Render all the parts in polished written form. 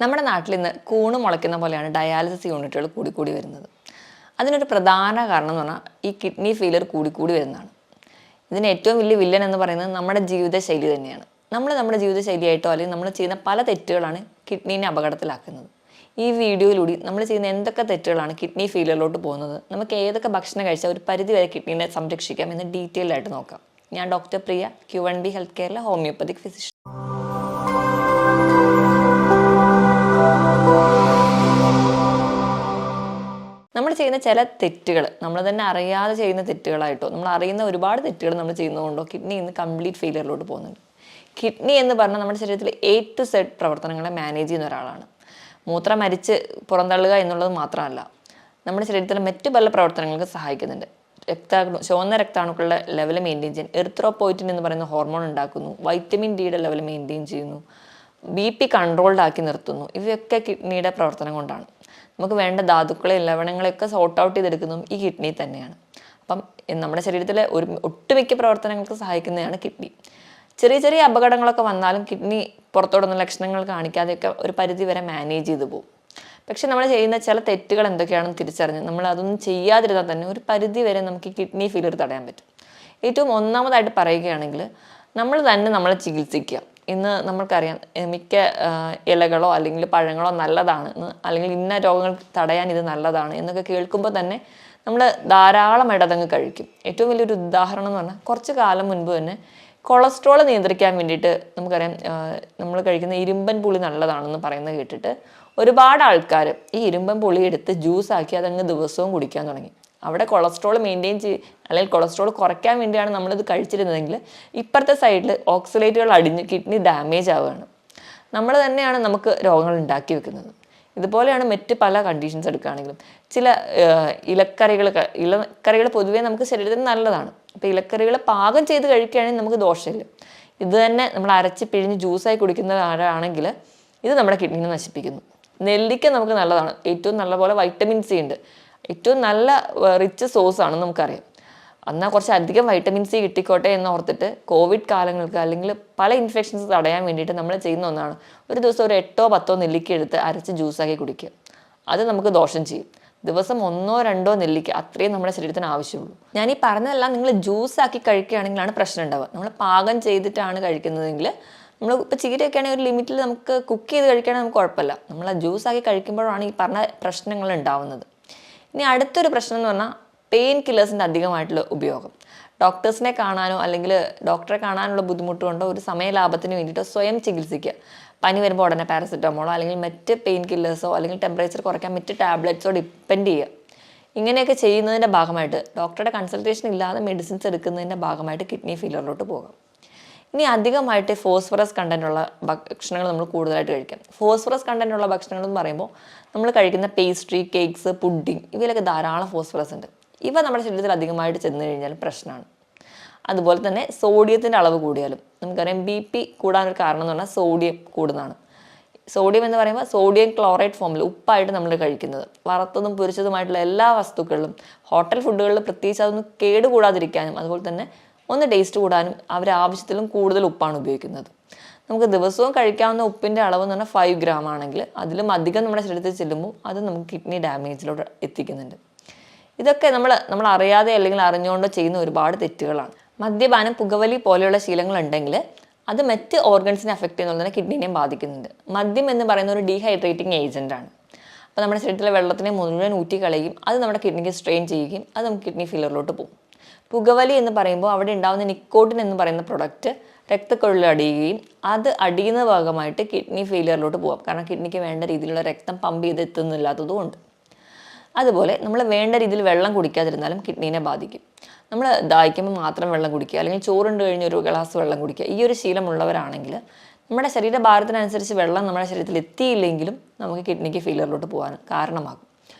നമ്മുടെ നാട്ടിൽ ഇന്ന് കൂണ് മുളയ്ക്കുന്ന പോലെയാണ് ഡയാലിസിസ് യൂണിറ്റുകൾ കൂടിക്കൂടി വരുന്നത്. അതിനൊരു പ്രധാന കാരണം എന്ന് പറഞ്ഞാൽ ഈ കിഡ്നി ഫെയിലിയർ കൂടിക്കൂടി വരുന്നതാണ്. ഇതിന് ഏറ്റവും വലിയ വില്ലൻ എന്ന് പറയുന്നത് നമ്മുടെ ജീവിതശൈലി തന്നെയാണ്. നമ്മുടെ ജീവിതശൈലിയായിട്ടോ അല്ലെങ്കിൽ നമ്മൾ ചെയ്യുന്ന പല തെറ്റുകളാണ് കിഡ്നീനെ അപകടത്തിലാക്കുന്നത്. ഈ വീഡിയോയിലൂടെ നമ്മൾ ചെയ്യുന്ന എന്തൊക്കെ തെറ്റുകളാണ് കിഡ്നി ഫെയിലിയറിലോട്ട് പോകുന്നത്, നമുക്ക് ഏതൊക്കെ ഭക്ഷണം കഴിച്ചാൽ ഒരു പരിധി വരെ കിഡ്നീനെ സംരക്ഷിക്കാം എന്ന് ഡീറ്റെയിൽ ആയിട്ട് നോക്കാം. ഞാൻ ഡോക്ടർ പ്രിയ, Q1B ഹെൽത്ത് കെയറിലെ ഹോമിയോപ്പതിക് ഫിസിഷ്യൻ. നമ്മൾ ചെയ്യുന്ന ചില തെറ്റുകൾ നമ്മൾ തന്നെ അറിയാതെ ചെയ്യുന്ന തെറ്റുകളായിട്ടോ നമ്മൾ അറിയുന്ന ഒരുപാട് തെറ്റുകൾ നമ്മൾ ചെയ്യുന്നതുകൊണ്ടോ കിഡ്നി ഇന്ന് കംപ്ലീറ്റ് ഫെയിലിയറിലോട്ട് പോകുന്നുണ്ട്. കിഡ്നി എന്ന് പറഞ്ഞാൽ നമ്മുടെ ശരീരത്തിൽ A to Z പ്രവർത്തനങ്ങളെ മാനേജ് ചെയ്യുന്ന ഒരാളാണ്. മൂത്രം മരിച്ച് പുറന്തള്ളുക എന്നുള്ളത് മാത്രമല്ല, നമ്മുടെ ശരീരത്തിലെ മറ്റു പല പ്രവർത്തനങ്ങൾക്ക് സഹായിക്കുന്നുണ്ട്. ചുവന്ന രക്താണുക്കളുടെ ലെവൽ മെയിൻറ്റെയിൻ ചെയ്യാൻ എറിത്രോപോയിറ്റിൻ എന്ന് പറയുന്ന ഹോർമോൺ ഉണ്ടാക്കുന്നു, വൈറ്റമിൻ ഡിയുടെ ലെവൽ മെയിൻറ്റെയിൻ ചെയ്യുന്നു, BP കൺട്രോൾഡ് ആക്കി നിർത്തുന്നു. ഇവയൊക്കെ കിഡ്നിയുടെ പ്രവർത്തനം കൊണ്ടാണ്. നമുക്ക് വേണ്ട ധാതുക്കളെയും ലവണങ്ങളെയൊക്കെ സോർട്ട് ഔട്ട് ചെയ്തെടുക്കുന്നതും ഈ കിഡ്നി തന്നെയാണ്. അപ്പം നമ്മുടെ ശരീരത്തിലെ ഒട്ടുമിക്ക പ്രവർത്തനങ്ങൾക്ക് സഹായിക്കുന്നതാണ് കിഡ്നി. ചെറിയ ചെറിയ അപകടങ്ങളൊക്കെ വന്നാലും കിഡ്നി പുറത്തോടുന്ന ലക്ഷണങ്ങൾ കാണിക്കാതെയൊക്കെ ഒരു പരിധി വരെ മാനേജ് ചെയ്ത് പോകും. പക്ഷെ നമ്മൾ ചെയ്യുന്ന ചില തെറ്റുകൾ എന്തൊക്കെയാണെന്ന് തിരിച്ചറിഞ്ഞ് നമ്മൾ അതൊന്നും ചെയ്യാതിരുന്നാൽ തന്നെ ഒരു പരിധി വരെ നമുക്ക് കിഡ്നി ഫെയിലിയർ തടയാൻ പറ്റും. ഏറ്റവും ഒന്നാമതായിട്ട് പറയുകയാണെങ്കിൽ നമ്മൾ തന്നെ നമ്മളെ ചികിത്സിക്കുക. ഇന്ന് നമ്മൾക്കറിയാം മിക്ക ഇലകളോ അല്ലെങ്കിൽ പഴങ്ങളോ നല്ലതാണ്, അല്ലെങ്കിൽ ഇന്ന രോഗങ്ങൾ തടയാൻ ഇത് നല്ലതാണ് എന്നൊക്കെ കേൾക്കുമ്പോൾ തന്നെ നമ്മൾ ധാരാളമായിട്ട് അതങ്ങ് കഴിക്കും. ഏറ്റവും വലിയൊരു ഉദാഹരണം എന്ന് പറഞ്ഞാൽ കുറച്ച് കാലം മുൻപ് തന്നെ കൊളസ്ട്രോൾ നിയന്ത്രിക്കാൻ വേണ്ടിയിട്ട് നമുക്കറിയാം നമ്മൾ കഴിക്കുന്ന ഇരുമ്പൻ പുളി നല്ലതാണെന്ന് പറയുന്നത് കേട്ടിട്ട് ഒരുപാട് ആൾക്കാർ ഈ ഇരുമ്പൻ പുളി എടുത്ത് ജ്യൂസാക്കി അതങ്ങ് ദിവസവും കുടിക്കാൻ തുടങ്ങി. അവിടെ കൊളസ്ട്രോൾ മെയിൻറ്റെയിൻ അല്ലെങ്കിൽ കൊളസ്ട്രോൾ കുറയ്ക്കാൻ വേണ്ടിയാണ് നമ്മളിത് കഴിച്ചിരുന്നതെങ്കിൽ ഇപ്പുറത്തെ സൈഡിൽ ഓക്സലേറ്റുകൾ അടിഞ്ഞ് കിഡ്നി ഡാമേജ് ആവുകയാണ്. നമ്മൾ തന്നെയാണ് നമുക്ക് രോഗങ്ങൾ ഉണ്ടാക്കി വെക്കുന്നത്. ഇതുപോലെയാണ് മറ്റ് പല കണ്ടീഷൻസ് എടുക്കുകയാണെങ്കിലും ചില ഇലക്കറികൾ പൊതുവേ നമുക്ക് ശരീരത്തിന് നല്ലതാണ്. അപ്പോൾ ഇലക്കറികൾ പാകം ചെയ്ത് കഴിക്കുകയാണെങ്കിൽ നമുക്ക് ദോഷമില്ല. ഇത് തന്നെ നമ്മൾ അരച്ച് പിഴിഞ്ഞ് ജ്യൂസായി കുടിക്കുന്നവരാണെങ്കിൽ ഇത് നമ്മുടെ കിഡ്നിനെ നശിപ്പിക്കുന്നു. നെല്ലിക്ക നമുക്ക് നല്ലതാണ്, ഏറ്റവും നല്ല പോലെ വൈറ്റമിൻ C ഉണ്ട്, ഏറ്റവും നല്ല റിച്ച് സോഴ്സ് ആണെന്ന് നമുക്കറിയാം. എന്നാൽ കുറച്ച് അധികം വൈറ്റമിൻ C കിട്ടിക്കോട്ടെ എന്ന് ഓർത്തിട്ട് കോവിഡ് കാലങ്ങൾക്ക് അല്ലെങ്കിൽ പല ഇൻഫെക്ഷൻസ് തടയാൻ വേണ്ടിയിട്ട് നമ്മൾ ചെയ്യുന്ന ഒന്നാണ് ഒരു ദിവസം ഒരു 8-10 നെല്ലിക്ക എടുത്ത് അരച്ച് ജ്യൂസാക്കി കുടിക്കുക. അത് നമുക്ക് ദോഷം ചെയ്യും. ദിവസം 1-2 നെല്ലിക്ക അത്രയും നമ്മുടെ ശരീരത്തിന് ആവശ്യമുള്ളൂ. ഞാൻ ഈ പറഞ്ഞതെല്ലാം നിങ്ങൾ ജ്യൂസാക്കി കഴിക്കുകയാണെങ്കിലാണ് പ്രശ്നം ഉണ്ടാവുക. നമ്മൾ പാകം ചെയ്തിട്ടാണ് കഴിക്കുന്നതെങ്കിൽ നമ്മൾ ഇപ്പോൾ ചീരയൊക്കെ ആണെങ്കിൽ ഒരു ലിമിറ്റിൽ നമുക്ക് കുക്ക് ചെയ്ത് കഴിക്കുകയാണെങ്കിൽ നമുക്ക് കുഴപ്പമില്ല. നമ്മൾ ആ ജ്യൂസാക്കി കഴിക്കുമ്പോഴാണ് ഈ പറഞ്ഞ പ്രശ്നങ്ങൾ ഉണ്ടാവുന്നത്. ഇനി അടുത്തൊരു പ്രശ്നം എന്ന് പറഞ്ഞാൽ പെയിൻ കില്ലേഴ്സിൻ്റെ അധികമായിട്ടുള്ള ഉപയോഗം. ഡോക്ടേഴ്സിനെ കാണാനോ അല്ലെങ്കിൽ ഡോക്ടറെ കാണാനുള്ള ബുദ്ധിമുട്ട് കൊണ്ടോ ഒരു സമയലാഭത്തിന് വേണ്ടിയിട്ടോ സ്വയം ചികിത്സിക്കുക. പനി വരുമ്പോൾ ഉടനെ പാരസെറ്റമോളോ അല്ലെങ്കിൽ മറ്റ് പെയിൻ കില്ലേഴ്സോ അല്ലെങ്കിൽ ടെമ്പറേച്ചർ കുറയ്ക്കാൻ മറ്റ് ടാബ്ലറ്റ്സോ ഡിപ്പെൻഡ് ചെയ്യുക. ഇങ്ങനെയൊക്കെ ചെയ്യുന്നതിൻ്റെ ഭാഗമായിട്ട് ഡോക്ടറുടെ കൺസൾട്ടേഷൻ ഇല്ലാതെ മെഡിസിൻസ് എടുക്കുന്നതിൻ്റെ ഭാഗമായിട്ട് കിഡ്നി ഫെയിലിയറിലോട്ട് പോകാം. ഇനി അധികമായിട്ട് ഫോസ്ഫറസ് കണ്ടൻറ്റുള്ള ഭക്ഷണങ്ങൾ നമ്മൾ കൂടുതലായിട്ട് കഴിക്കാം. ഫോസ്ഫറസ് കണ്ടൻറ്റുള്ള ഭക്ഷണങ്ങൾ എന്ന് പറയുമ്പോൾ നമ്മൾ കഴിക്കുന്ന പേസ്ട്രി, കേക്ക്സ്, പുഡിംഗ് ഇവയിലൊക്കെ ധാരാളം ഫോസ്ഫറസ് ഉണ്ട്. ഇവ നമ്മുടെ ശരീരത്തിൽ അധികമായിട്ട് ചെന്ന് കഴിഞ്ഞാലും പ്രശ്നമാണ്. അതുപോലെ തന്നെ സോഡിയത്തിൻ്റെ അളവ് കൂടിയാലും നമുക്കറിയാം BP കൂടാനൊരു കാരണം എന്ന് പറഞ്ഞാൽ സോഡിയം കൂടുന്നതാണ്. സോഡിയം എന്ന് പറയുമ്പോൾ സോഡിയം ക്ലോറൈഡ് ഫോമിൽ ഉപ്പായിട്ട് നമ്മൾ കഴിക്കുന്നത് വറുത്തതും പൊരിച്ചതുമായിട്ടുള്ള എല്ലാ വസ്തുക്കളിലും ഹോട്ടൽ ഫുഡുകളിൽ പ്രത്യേകിച്ച് അതൊന്നും കേടുകൂടാതിരിക്കാനും അതുപോലെ തന്നെ ഒന്ന് ടേസ്റ്റ് കൂടാനും അവർ ആവശ്യത്തിലും കൂടുതൽ ഉപ്പാണ് ഉപയോഗിക്കുന്നത്. നമുക്ക് ദിവസവും കഴിക്കാവുന്ന ഉപ്പിൻ്റെ അളവ് എന്ന് പറഞ്ഞാൽ 5 ഗ്രാം ആണെങ്കിൽ അതിലും അധികം നമ്മുടെ ശരീരത്തിൽ ചെല്ലുമ്പോൾ അത് നമുക്ക് കിഡ്നി ഡാമേജിലോട്ട് എത്തിക്കുന്നുണ്ട്. ഇതൊക്കെ നമ്മൾ അറിയാതെ അല്ലെങ്കിൽ അറിഞ്ഞുകൊണ്ടോ ചെയ്യുന്ന ഒരുപാട് തെറ്റുകളാണ്. മദ്യപാനം, പുകവലി പോലെയുള്ള ശീലങ്ങളുണ്ടെങ്കിൽ അത് മറ്റ് ഓർഗൻസിനെ അഫക്റ്റ് ചെയ്യുന്നത് തന്നെ കിഡ്നിനെയും ബാധിക്കുന്നുണ്ട്. മദ്യം എന്ന് പറയുന്ന ഒരു ഡീഹൈഡ്രേറ്റിംഗ് ഏജൻറ്റാണ്. അപ്പോൾ നമ്മുടെ ശരീരത്തിലെ വെള്ളത്തിനെ മുഴുവൻ ഊറ്റിക്കളയും, അത് നമ്മുടെ കിഡ്നിക്ക് സ്ട്രെയിൻ ചെയ്യുകയും അത് നമുക്ക് കിഡ്നി ഫെയിലിയറിലോട്ട് പോകും. പുകവലി എന്ന് പറയുമ്പോൾ അവിടെ ഉണ്ടാകുന്ന നിക്കോട്ടിൻ എന്ന് പറയുന്ന പ്രൊഡക്റ്റ് രക്തക്കുഴലിൽ അടിയുകയും അത് അടിയുന്ന ഭാഗമായിട്ട് കിഡ്നി ഫെയിലിയറിലോട്ട് പോകാം. കാരണം കിഡ്നിക്ക് വേണ്ട രീതിയിലുള്ള രക്തം പമ്പ് ചെയ്ത് എത്തുന്നില്ലാത്തതുകൊണ്ട്. അതുപോലെ നമ്മൾ വേണ്ട രീതിയിൽ വെള്ളം കുടിക്കാതിരുന്നാലും കിഡ്നീനെ ബാധിക്കും. നമ്മൾ ദാഹിക്കുമ്പോൾ മാത്രം വെള്ളം കുടിക്കുക അല്ലെങ്കിൽ ചോറുണ്ട് കഴിഞ്ഞ് ഒരു ഗ്ലാസ് വെള്ളം കുടിക്കുക, ഈ ഒരു ശീലമുള്ളവരാണെങ്കിൽ നമ്മുടെ ശരീരഭാരത്തിനനുസരിച്ച് വെള്ളം നമ്മുടെ ശരീരത്തിൽ എത്തിയില്ലെങ്കിലും നമുക്ക് കിഡ്നിക്ക് ഫെയിലിയറിലോട്ട് പോകാൻ കാരണമാകും.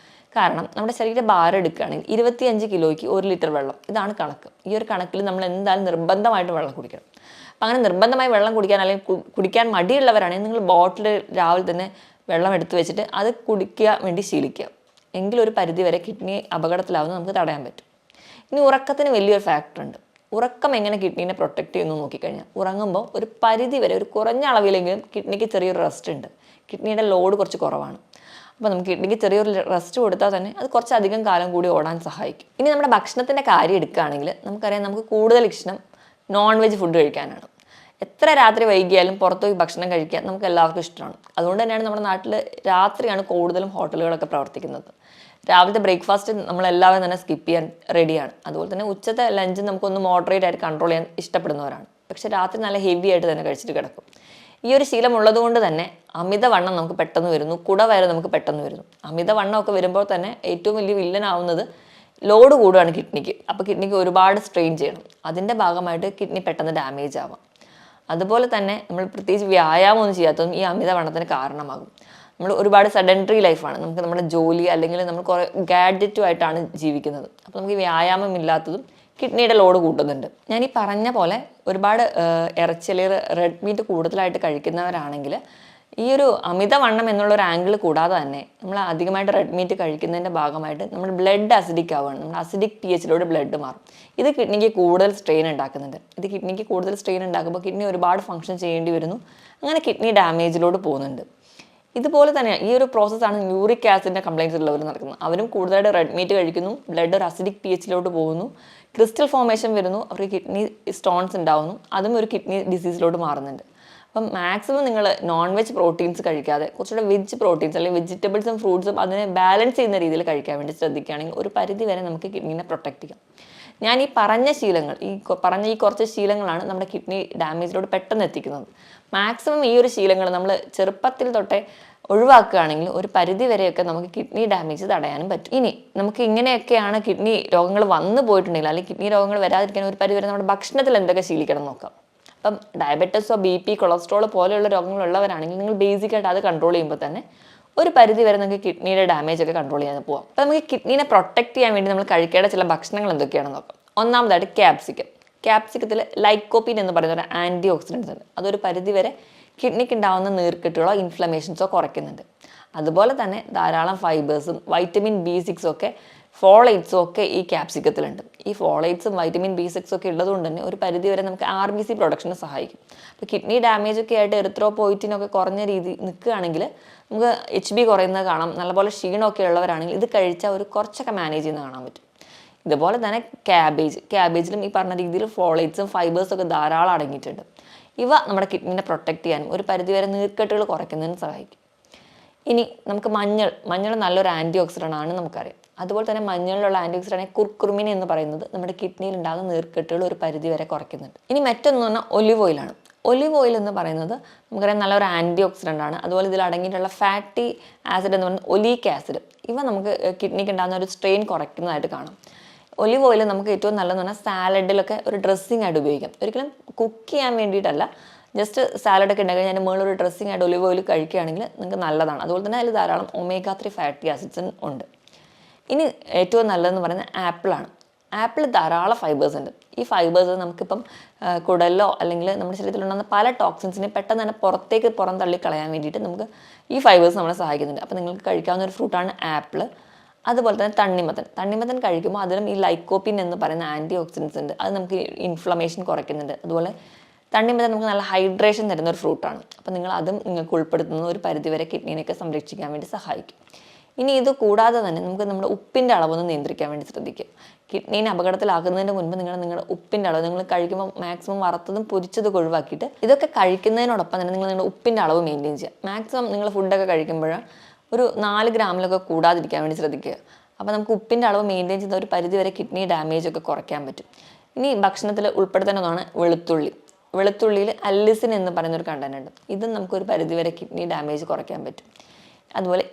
കാരണം നമ്മുടെ ശരീരഭാരം എടുക്കുകയാണെങ്കിൽ 25 കിലോയ്ക്ക് 1 ലിറ്റർ വെള്ളം, ഇതാണ് കണക്ക്. ഈ ഒരു കണക്കിൽ നമ്മൾ എന്തായാലും നിർബന്ധമായിട്ട് വെള്ളം കുടിക്കണം. അപ്പം അങ്ങനെ നിർബന്ധമായി വെള്ളം കുടിക്കാൻ അല്ലെങ്കിൽ കുടിക്കാൻ മടിയുള്ളവരാണെങ്കിൽ നിങ്ങൾ ബോട്ടിൽ രാവിലെ തന്നെ വെള്ളം എടുത്ത് വെച്ചിട്ട് അത് കുടിക്കാൻ വേണ്ടി ശീലിക്കുക. എങ്കിലൊരു പരിധി വരെ കിഡ്നി അപകടത്തിലാവുന്നത് നമുക്ക് തടയാൻ പറ്റും. ഇനി ഉറക്കത്തിന് വലിയൊരു ഫാക്ടർ ഉണ്ട്. ഉറക്കം എങ്ങനെ കിഡ്നീനെ പ്രൊട്ടക്റ്റ് ചെയ്യുന്നു നോക്കിക്കഴിഞ്ഞാൽ ഉറങ്ങുമ്പോൾ ഒരു പരിധി വരെ ഒരു കുറഞ്ഞ അളവിലെങ്കിലും കിഡ്നിക്ക് ചെറിയൊരു റെസ്റ്റ് ഉണ്ട്. കിഡ്നിയുടെ ലോഡ് കുറച്ച് കുറവാണ്. അപ്പോൾ നമുക്ക് കിഡ്നിക്ക് ചെറിയൊരു റെസ്റ്റ് കൊടുത്താൽ തന്നെ അത് കുറച്ചധികം കാലം കൂടി ഓടാൻ സഹായിക്കും. ഇനി നമ്മുടെ ഭക്ഷണത്തിൻ്റെ കാര്യം എടുക്കുകയാണെങ്കിൽ നമുക്കറിയാം, നമുക്ക് കൂടുതൽ ഇഷ്ടം നോൺ വെജ് ഫുഡ് കഴിക്കാനാണ്. എത്ര രാത്രി വൈകിയാലും പുറത്ത് പോയി ഭക്ഷണം കഴിക്കാൻ നമുക്ക് എല്ലാവർക്കും ഇഷ്ടമാണ്. അതുകൊണ്ട് തന്നെയാണ് നമ്മുടെ നാട്ടിൽ രാത്രിയാണ് കൂടുതലും ഹോട്ടലുകളൊക്കെ പ്രവർത്തിക്കുന്നത്. രാവിലത്തെ ബ്രേക്ക്ഫാസ്റ്റ് നമ്മളെല്ലാവരും തന്നെ സ്കിപ്പ് ചെയ്യാൻ റെഡിയാണ്. അതുപോലെ തന്നെ ഉച്ചത്തെ ലഞ്ച് നമുക്കൊന്ന് മോഡറേറ്റ് ആയിട്ട് കൺട്രോൾ ചെയ്യാൻ ഇഷ്ടപ്പെടുന്നവരാണ്. പക്ഷേ രാത്രി നല്ല ഹെവി ആയിട്ട് തന്നെ കഴിച്ചിട്ട് കിടക്കും. ഈ ഒരു ശീലം ഉള്ളതുകൊണ്ട് തന്നെ അമിതവണ്ണം നമുക്ക് പെട്ടെന്ന് വരുന്നു, കുടവയറ് നമുക്ക് പെട്ടെന്ന് വരുന്നു. അമിതവണ്ണമൊക്കെ വരുമ്പോൾ തന്നെ ഏറ്റവും വലിയ വില്ലനാവുന്നത് ലോഡ് കൂടുകയാണ് കിഡ്നിക്ക്. അപ്പോൾ കിഡ്നിക്ക് ഒരുപാട് സ്ട്രെയിൻ ചെയ്യണം. അതിൻ്റെ ഭാഗമായിട്ട് കിഡ്നി പെട്ടെന്ന് ഡാമേജ് ആവാം. അതുപോലെ തന്നെ നമ്മൾ പ്രത്യേകിച്ച് വ്യായാമം ഒന്നും ചെയ്യാത്തതും ഈ അമിതവണ്ണത്തിന് കാരണമാകും. നമ്മൾ ഒരുപാട് സെഡൻറ്ററി ലൈഫാണ്, നമുക്ക് നമ്മുടെ ജോലി അല്ലെങ്കിൽ നമ്മൾ കുറേ ഗാഡ്ജറ്റുമായിട്ടാണ് ജീവിക്കുന്നത്. അപ്പോൾ നമുക്ക് വ്യായാമം ഇല്ലാത്തതും കിഡ്നിയുടെ ലോഡ് കൂട്ടുന്നുണ്ട്. ഞാൻ ഈ പറഞ്ഞ പോലെ ഒരുപാട് ഇറച്ചി അല്ലെങ്കിൽ റെഡ് മീറ്റ് കൂടുതലായിട്ട് കഴിക്കുന്നവരാണെങ്കിൽ ഈ ഒരു അമിതവണ്ണം എന്നുള്ളൊരു ആംഗിൾ കൂടാതെ തന്നെ നമ്മൾ അധികമായിട്ട് റെഡ് മീറ്റ് കഴിക്കുന്നതിൻ്റെ ഭാഗമായിട്ട് നമ്മുടെ ബ്ലഡ് അസിഡിക് ആവുകയാണ്. നമ്മുടെ അസിഡിക് pH ബ്ലഡ് മാറും. ഇത് കിഡ്നിക്ക് കൂടുതൽ സ്ട്രെയിൻ ഉണ്ടാക്കുന്നുണ്ട്. ഇത് കിഡ്നിക്ക് കൂടുതൽ സ്ട്രെയിൻ ഉണ്ടാക്കുമ്പോൾ കിഡ്നി ഒരുപാട് ഫങ്ഷൻ ചെയ്യേണ്ടി വരുന്നു. അങ്ങനെ കിഡ്നി ഡാമേജിലോട്ട് പോകുന്നുണ്ട്. ഇതുപോലെ തന്നെയാണ് ഈ ഒരു പ്രോസസ്സാണ് യൂറിക് ആസിഡിൻ്റെ കംപ്ലയിൻസ് ഉള്ളവർ നടക്കുന്നത്. അവരും കൂടുതലായിട്ട് റെഡ് മീറ്റ് കഴിക്കുന്നു, ബ്ലഡ് ഒരു അസിഡിക് pH പോകുന്നു, ക്രിസ്റ്റൽ ഫോർമേഷൻ വരുന്നു, അവർക്ക് കിഡ്നി സ്റ്റോൺസ് ഉണ്ടാവുന്നു. അതും ഒരു കിഡ്നി ഡിസീസിലോട്ട് മാറുന്നുണ്ട്. അപ്പം മാക്സിമം നിങ്ങൾ നോൺ വെജ് പ്രോട്ടീൻസ് കഴിക്കാതെ കുറച്ചുകൂടെ വെജ് പ്രോട്ടീൻസ് അല്ലെങ്കിൽ വെജിറ്റബിൾസും ഫ്രൂട്ട്സും അതിനെ ബാലൻസ് ചെയ്യുന്ന രീതിയിൽ കഴിക്കാൻ വേണ്ടി ശ്രദ്ധിക്കുകയാണെങ്കിൽ ഒരു പരിധി വരെ നമുക്ക് കിഡ്നീനെ പ്രൊട്ടക്റ്റ് ചെയ്യാം. ഞാൻ ഈ പറഞ്ഞ ശീലങ്ങൾ, ഈ കുറച്ച് ശീലങ്ങളാണ് നമ്മുടെ കിഡ്നി ഡാമേജിലോട്ട് പെട്ടെന്ന് എത്തിക്കുന്നത്. മാക്സിമം ഈ ഒരു ശീലങ്ങൾ നമ്മൾ ചെറുപ്പത്തിൽ തൊട്ടേ ഒഴിവാക്കുകയാണെങ്കിൽ ഒരു പരിധി വരെയൊക്കെ നമുക്ക് കിഡ്നി ഡാമേജ് തടയാനും പറ്റും. ഇനി നമുക്ക് ഇങ്ങനെയൊക്കെയാണ് കിഡ്നി രോഗങ്ങൾ വന്നു പോയിട്ടുണ്ടെങ്കിൽ അല്ലെങ്കിൽ കിഡ്നി രോഗങ്ങൾ വരാതിരിക്കാൻ ഒരു പരിധി വരെ നമ്മുടെ ഭക്ഷണത്തിൽ എന്തൊക്കെ ശീലിക്കണം നോക്കാം. അപ്പം ഡയബറ്റീസോ BP കൊളസ്ട്രോൾ പോലെയുള്ള രോഗങ്ങളുള്ളവരാണെങ്കിൽ നിങ്ങൾ ബേസിക്കായിട്ട് അത് കൺട്രോൾ ചെയ്യുമ്പോൾ തന്നെ ഒരു പരിധി വരെ നമുക്ക് കിഡ്നിയുടെ ഡാമേജ് ഒക്കെ കൺട്രോൾ ചെയ്യാൻ പോകാം. അപ്പോൾ നമുക്ക് കിഡ്നീനെ പ്രൊട്ടക്ട് ചെയ്യാൻ വേണ്ടി നമ്മൾ കഴിക്കേണ്ട ചില ഭക്ഷണങ്ങൾ എന്തൊക്കെയാണെന്ന് നോക്കാം. ഒന്നാമതായിട്ട് ക്യാപ്സിക്കത്തിൽ ലൈക്കോപ്പീൻ എന്ന് പറയുന്ന ഒരു ആൻറ്റി ഓക്സിഡൻസ് ഉണ്ട്. അതൊരു പരിധി വരെ കിഡ്നിക്ക് ഉണ്ടാകുന്ന നീർക്കെട്ടുകളോ ഇൻഫ്ലമേഷൻസോ കുറയ്ക്കുന്നുണ്ട്. അതുപോലെ തന്നെ ധാരാളം ഫൈബേഴ്സും വൈറ്റമിൻ B6 ഒക്കെ ഫോളേറ്റ്സും ഒക്കെ ഈ ക്യാപ്സിക്കത്തിലുണ്ട്. ഈ ഫോളേറ്റ്സും വൈറ്റമിൻ B6 ഒക്കെ ഉള്ളതുകൊണ്ട് തന്നെ ഒരു പരിധി വരെ നമുക്ക് RBC പ്രൊഡക്ഷന് സഹായിക്കും. അപ്പോൾ കിഡ്നി ഡാമേജ് ഒക്കെ ആയിട്ട് എറിത്രോപോയിറ്റിനൊക്കെ കുറഞ്ഞ രീതി നിൽക്കുകയാണെങ്കിൽ നമുക്ക് HB കുറയുന്നത് കാണാം. നല്ലപോലെ ക്ഷീണമൊക്കെ ഉള്ളവരാണെങ്കിൽ ഇത് കഴിച്ചാൽ ഒരു കുറച്ചൊക്കെ മാനേജ് ചെയ്യുന്നത് കാണാൻ പറ്റും. ഇതുപോലെ തന്നെ ക്യാബേജിലും ഈ പറഞ്ഞ രീതിയിൽ ഫോളേറ്റ്സും ഫൈബേഴ്സും ഒക്കെ ധാരാളം അടങ്ങിയിട്ടുണ്ട്. ഇവ നമ്മുടെ കിഡ്നിനെ പ്രൊട്ടക്ട് ചെയ്യാനും ഒരു പരിധിവരെ നീർക്കെട്ടുകൾ കുറയ്ക്കുന്നതിന് സഹായിക്കും. ഇനി നമുക്ക് മഞ്ഞൾ നല്ലൊരു ആൻറ്റി ഓക്സിഡൻ്റ് ആണ് നമുക്കറിയാം. അതുപോലെ തന്നെ മഞ്ഞളിലുള്ള ആൻറ്റി ഓക്സിഡൻ്റ് കുർക്കുമിൻ എന്ന് പറയുന്നത് നമ്മുടെ കിഡ്നിയിൽ ഉണ്ടാകുന്ന നീർക്കെട്ടുകൾ ഒരു പരിധി വരെ കുറയ്ക്കുന്നുണ്ട്. ഇനി മറ്റൊന്ന് പറഞ്ഞാൽ ഒലിവ് ഓയിലാണ്. ഒലിവ് ഓയിൽ എന്ന് പറയുന്നത് നമുക്കറിയാം നല്ലൊരു ആൻറ്റി ഓക്സിഡൻ്റ് ആണ്. അതുപോലെ ഇതിൽ അടങ്ങിയിട്ടുള്ള ഫാറ്റി ആസിഡ് എന്ന് പറയുന്നത് ഒലീക് ആസിഡ്, ഇവ നമുക്ക് കിഡ്നിക്ക് ഉണ്ടാകുന്ന ഒരു സ്ട്രെയിൻ കുറയ്ക്കുന്നതായിട്ട് കാണാം. ഒലിവ് ഓയിൽ നമുക്ക് ഏറ്റവും നല്ലതെന്ന് പറഞ്ഞാൽ സാലഡിലൊക്കെ ഒരു ഡ്രസ്സിംഗ് ആയിട്ട് ഉപയോഗിക്കാം. ഒരിക്കലും കുക്ക് ചെയ്യാൻ വേണ്ടിയിട്ടല്ല, ജസ്റ്റ് സാലഡൊക്കെ ഉണ്ടാക്കി അതിന് മുകളിലൊരു ഡ്രസ്സിംഗ് ആയിട്ട് ഒലിവ് ഓയിൽ കഴിക്കുകയാണെങ്കിൽ നിങ്ങൾക്ക് നല്ലതാണ്. അതുപോലെ തന്നെ അതിൽ ധാരാളം omega-3 ഫാറ്റി ആസിഡ്സ് ഉണ്ട്. ഇനി ഏറ്റവും നല്ലതെന്ന് പറയുന്നത് ആപ്പിളാണ്. ആപ്പിൾ ധാരാളം ഫൈബേഴ്സ് ഉണ്ട്. ഈ ഫൈബേഴ്സ് നമുക്കിപ്പം കുടലിലോ അല്ലെങ്കിൽ നമ്മുടെ ശരീരത്തിലുണ്ടാകുന്ന പല ടോക്സിൻസിനെ പെട്ടെന്ന് തന്നെ പുറം തള്ളി കളയാൻ വേണ്ടിയിട്ട് നമുക്ക് ഈ ഫൈബേഴ്സ് നമ്മളെ സഹായിക്കുന്നുണ്ട്. അപ്പോൾ നിങ്ങൾക്ക് കഴിക്കാവുന്ന ഒരു ഫ്രൂട്ടാണ് ആപ്പിൾ. അതുപോലെ തന്നെ തണ്ണിമത്തൻ കഴിക്കുമ്പോൾ അതിലും ഈ ലൈക്കോപ്പിൻ എന്ന് പറയുന്ന ആൻറ്റി ഓക്സിഡൻസ് ഉണ്ട്. അത് നമുക്ക് ഇൻഫ്ലമേഷൻ കുറയ്ക്കുന്നുണ്ട്. അതുപോലെ തണ്ണിമത്തൻ നമുക്ക് നല്ല ഹൈഡ്രേഷൻ തരുന്ന ഒരു ഫ്രൂട്ടാണ്. അപ്പോൾ അതും നിങ്ങൾക്ക് ഉൾപ്പെടുത്തുന്ന ഒരു പരിധിവരെ കിഡ്നിനെയൊക്കെ സംരക്ഷിക്കാൻ വേണ്ടി സഹായിക്കും. ഇനി ഇത് കൂടാതെ തന്നെ നമുക്ക് നമ്മുടെ ഉപ്പിൻ്റെ അളവൊന്ന് നിയന്ത്രിക്കാൻ വേണ്ടി ശ്രദ്ധിക്കുക. കിഡ്നീനെ അപകടത്തിലാക്കുന്നതിന് മുൻപ് നിങ്ങളുടെ ഉപ്പിൻ്റെ അളവ് നിങ്ങൾ കഴിക്കുമ്പോൾ മാക്സിമം വറുത്തതും പൊരിച്ചതും ഒഴിവാക്കിയിട്ട് ഇതൊക്കെ കഴിക്കുന്നതിനോടൊപ്പം തന്നെ നിങ്ങളുടെ ഉപ്പിൻ്റെ അളവ് മെയിൻറ്റെയിൻ ചെയ്യുക. മാക്സിമം നിങ്ങൾ ഫുഡൊക്കെ കഴിക്കുമ്പോൾ ഒരു 4 ഗ്രാമിലൊക്കെ കൂടാതിരിക്കാൻ വേണ്ടി ശ്രദ്ധിക്കുക. അപ്പോൾ നമുക്ക് ഉപ്പിൻ്റെ അളവ് മെയിൻറ്റെയിൻ ചെയ്യുന്ന ഒരു പരിധിവരെ കിഡ്നി ഡാമേജ് ഒക്കെ കുറയ്ക്കാൻ പറ്റും. ഇനി ഭക്ഷണത്തിൽ ഉൾപ്പെടുത്തുന്നതാണ് വെളുത്തുള്ളിയിൽ അല്ലിസിൻ എന്ന് പറയുന്നൊരു കണ്ടന്റ് ഉണ്ട്. ഇതും നമുക്കൊരു പരിധിവരെ കിഡ്നി ഡാമേജ് കുറയ്ക്കാൻ പറ്റും. അതുപോലെ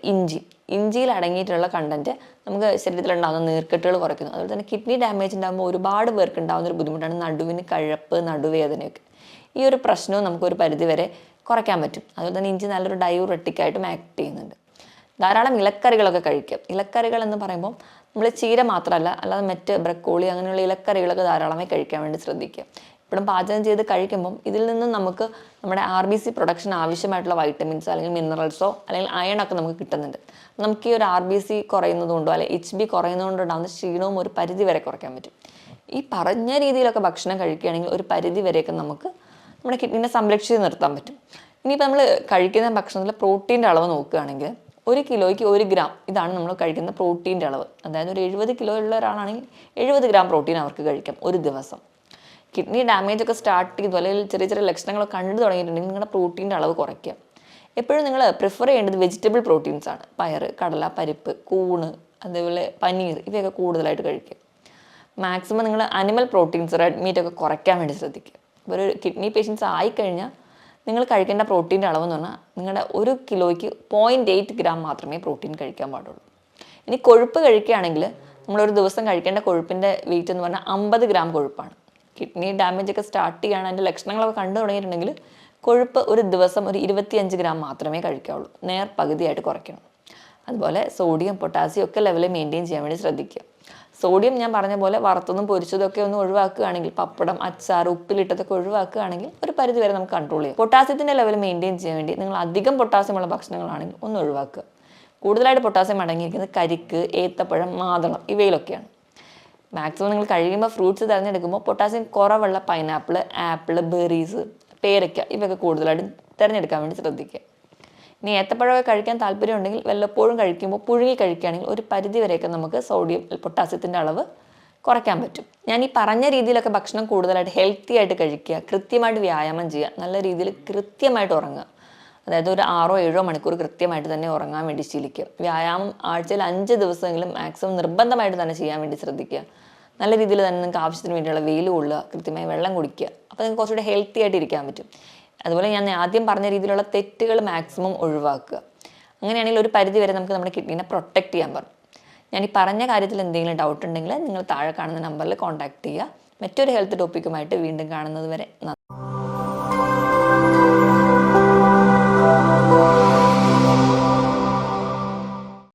ഇഞ്ചിയിൽ അടങ്ങിയിട്ടുള്ള കണ്ടന്റ് നമുക്ക് ശരീരത്തിലുണ്ടാകുന്ന നീർക്കെട്ടുകൾ കുറയ്ക്കുന്നു. അതുപോലെ തന്നെ കിഡ്നി ഡാമേജ് ഉണ്ടാകുമ്പോൾ ഒരുപാട് പേർക്ക് ഉണ്ടാകുന്ന ഒരു ബുദ്ധിമുട്ടാണ് നടുവിന് കഴപ്പ്, നടുവേദനയൊക്കെ. ഈ ഒരു പ്രശ്നവും നമുക്കൊരു പരിധിവരെ കുറയ്ക്കാൻ പറ്റും. അതുപോലെ തന്നെ ഇഞ്ചി നല്ലൊരു ഡയൂറെറ്റിക്കായിട്ടും ആക്ട് ചെയ്യുന്നുണ്ട്. ധാരാളം ഇലക്കറികളൊക്കെ കഴിക്കുക. ഇലക്കറികൾ എന്ന് പറയുമ്പോൾ നമ്മൾ ചീര മാത്രമല്ല, അല്ലാതെ മറ്റ് ബ്രക്കോളി അങ്ങനെയുള്ള ഇലക്കറികളൊക്കെ ധാരാളമായി കഴിക്കാൻ വേണ്ടി ശ്രദ്ധിക്കുക. ഇപ്പോഴും പാചകം ചെയ്ത് കഴിക്കുമ്പം ഇതിൽ നിന്നും നമുക്ക് നമ്മുടെ RBC പ്രൊഡക്ഷൻ ആവശ്യമായിട്ടുള്ള വൈറ്റമിൻസ് അല്ലെങ്കിൽ മിനറൽസോ അല്ലെങ്കിൽ അയണൊക്കെ നമുക്ക് കിട്ടുന്നുണ്ട്. നമുക്ക് ഈ ഒരു RBC കുറയുന്നതുകൊണ്ടോ അല്ലെങ്കിൽ HB കുറയുന്നതുകൊണ്ടോ ഉണ്ടാകുന്ന ക്ഷീണവും ഒരു പരിധി വരെ കുറയ്ക്കാൻ പറ്റും. ഈ പറഞ്ഞ രീതിയിലൊക്കെ ഭക്ഷണം കഴിക്കുകയാണെങ്കിൽ ഒരു പരിധി വരെയൊക്കെ നമുക്ക് നമ്മുടെ കിഡ്നിനെ സംരക്ഷിച്ച് നിർത്താൻ പറ്റും. ഇനിയിപ്പോൾ നമ്മൾ കഴിക്കുന്ന ഭക്ഷണത്തിൽ പ്രോട്ടീൻ്റെ അളവ് നോക്കുകയാണെങ്കിൽ 1 കിലോയ്ക്ക് 1 ഗ്രാം ഇതാണ് നമ്മൾ കഴിക്കുന്ന പ്രോട്ടീൻ്റെ അളവ്. അതായത് ഒരു 70 കിലോ ഉള്ള ഒരാളാണെങ്കിൽ 70 ഗ്രാം പ്രോട്ടീൻ അവർക്ക് കഴിക്കാം ഒരു ദിവസം. കിഡ്നി ഡാമേജ് ഒക്കെ സ്റ്റാർട്ട് ചെയ്തു അല്ലെങ്കിൽ ചെറിയ ചെറിയ ലക്ഷണങ്ങളൊക്കെ കണ്ടു തുടങ്ങിയിട്ടുണ്ടെങ്കിൽ നിങ്ങളുടെ പ്രോട്ടീൻ്റെ അളവ് കുറയ്ക്കുക. എപ്പോഴും നിങ്ങൾ പ്രിഫർ ചെയ്യേണ്ടത് വെജിറ്റബിൾ പ്രോട്ടീൻസ് ആണ്. പയർ, കടല, പരിപ്പ്, കൂണ്, അതേപോലെ പനീർ ഇവയൊക്കെ കൂടുതലായിട്ട് കഴിക്കുക. മാക്സിമം നിങ്ങൾ അനിമൽ പ്രോട്ടീൻസ്, റെഡ് മീറ്റ് ഒക്കെ കുറയ്ക്കാൻ വേണ്ടി ശ്രദ്ധിക്കുക. ഇപ്പോൾ ഒരു കിഡ്നി പേഷ്യൻസ് ആയിക്കഴിഞ്ഞാൽ നിങ്ങൾ കഴിക്കേണ്ട പ്രോട്ടീൻ്റെ അളവെന്ന് പറഞ്ഞാൽ നിങ്ങളുടെ 1 കിലോയ്ക്ക് 0.8 ഗ്രാം മാത്രമേ പ്രോട്ടീൻ കഴിക്കാൻ പാടുള്ളൂ. ഇനി കൊഴുപ്പ് കഴിക്കുകയാണെങ്കിൽ നമ്മളൊരു ദിവസം കഴിക്കേണ്ട കൊഴുപ്പിൻ്റെ വെയിറ്റ് എന്ന് പറഞ്ഞാൽ 50 ഗ്രാം കൊഴുപ്പാണ്. കിഡ്നി ഡാമേജ് ഒക്കെ സ്റ്റാർട്ട് ചെയ്യുകയാണ്, അതിൻ്റെ ലക്ഷണങ്ങളൊക്കെ കണ്ടു തുടങ്ങിയിട്ടുണ്ടെങ്കിൽ കൊഴുപ്പ് ഒരു ദിവസം ഒരു 25 ഗ്രാം മാത്രമേ കഴിക്കാവുള്ളൂ. പകുതിയായിട്ട് കുറയ്ക്കണം. അതുപോലെ സോഡിയം, പൊട്ടാസ്യം ഒക്കെ ലെവൽ മെയിൻറ്റെയിൻ ചെയ്യാൻ വേണ്ടി ശ്രദ്ധിക്കുക. സോഡിയം ഞാൻ പറഞ്ഞ പോലെ വറുത്തതും പൊരിച്ചതും ഒക്കെ ഒന്ന് ഒഴിവാക്കുകയാണെങ്കിൽ, പപ്പടം, അച്ചാർ, ഉപ്പിലിട്ടതൊക്കെ ഒഴിവാക്കുകയാണെങ്കിൽ ഒരു പരിധി വരെ നമുക്ക് കൺട്രോൾ ചെയ്യാം. പൊട്ടാസ്യത്തിൻ്റെ ലെവൽ മെയിൻറ്റെയിൻ ചെയ്യാൻ വേണ്ടി നിങ്ങൾ അധികം പൊട്ടാസ്യമുള്ള ഭക്ഷണങ്ങളാണെങ്കിൽ ഒന്ന് ഒഴിവാക്കുക. കൂടുതലായിട്ട് പൊട്ടാസ്യം അടങ്ങിയിരിക്കുന്നത് കരിക്ക്, ഏത്തപ്പഴം, മാതളം ഇവയിലൊക്കെയാണ്. മാക്സിമം നിങ്ങൾ കഴിയുമ്പോൾ ഫ്രൂട്ട്സ് തിരഞ്ഞെടുക്കുമ്പോൾ പൊട്ടാസ്യം കുറവുള്ള പൈനാപ്പിൾ, ആപ്പിൾ, ബെറീസ്, പേരയ്ക്ക ഇവയൊക്കെ കൂടുതലായിട്ട് തിരഞ്ഞെടുക്കാൻ വേണ്ടി ശ്രദ്ധിക്കുക. ഇനി ഏത്തപ്പഴമൊക്കെ കഴിക്കാൻ താല്പര്യം ഉണ്ടെങ്കിൽ വല്ലപ്പോഴും കഴിക്കുമ്പോൾ പുഴുങ്ങി കഴിക്കുകയാണെങ്കിൽ ഒരു പരിധി വരെയൊക്കെ നമുക്ക് സോഡിയം, പൊട്ടാസ്യത്തിൻ്റെ അളവ് കുറയ്ക്കാൻ പറ്റും. ഞാൻ ഈ പറഞ്ഞ രീതിയിലൊക്കെ ഭക്ഷണം കൂടുതലായിട്ട് ഹെൽത്തി ആയിട്ട് കഴിക്കുക, കൃത്യമായിട്ട് വ്യായാമം ചെയ്യുക, നല്ല രീതിയിൽ കൃത്യമായിട്ട് ഉറങ്ങുക. അതായത് ഒരു 6-7 മണിക്കൂർ കൃത്യമായിട്ട് തന്നെ ഉറങ്ങാൻ വേണ്ടി ശീലിക്കുക. വ്യായാമം ആഴ്ചയിൽ 5 ദിവസമെങ്കിലും മാക്സിമം നിർബന്ധമായിട്ട് തന്നെ ചെയ്യാൻ വേണ്ടി ശ്രദ്ധിക്കുക. നല്ല രീതിയിൽ തന്നെ നിങ്ങൾക്ക് ആവശ്യത്തിന് വേണ്ടിയുള്ള വെയിൽ കൊള്ളുക, കൃത്യമായി വെള്ളം കുടിക്കുക. അപ്പോൾ നിങ്ങൾക്ക് കുറച്ചുകൂടി ഹെൽത്തി ആയിട്ട് ഇരിക്കാൻ പറ്റും. അതുപോലെ ഞാൻ ആദ്യം പറഞ്ഞ രീതിയിലുള്ള തെറ്റുകൾ മാക്സിമം ഒഴിവാക്കുക. അങ്ങനെയാണെങ്കിൽ ഒരു പരിധി വരെ നമുക്ക് നമ്മുടെ കിഡ്നീനെ പ്രൊട്ടക്റ്റ് ചെയ്യാൻ പറ്റും. ഞാൻ ഈ പറഞ്ഞ കാര്യത്തിൽ എന്തെങ്കിലും ഡൗട്ട് ഉണ്ടെങ്കിൽ നിങ്ങൾ താഴെ കാണുന്ന നമ്പറിൽ കോൺടാക്ട് ചെയ്യുക. മറ്റൊരു ഹെൽത്ത് ടോപ്പിക്കുമായിട്ട് വീണ്ടും കാണുന്നത് വരെ നന്ദി.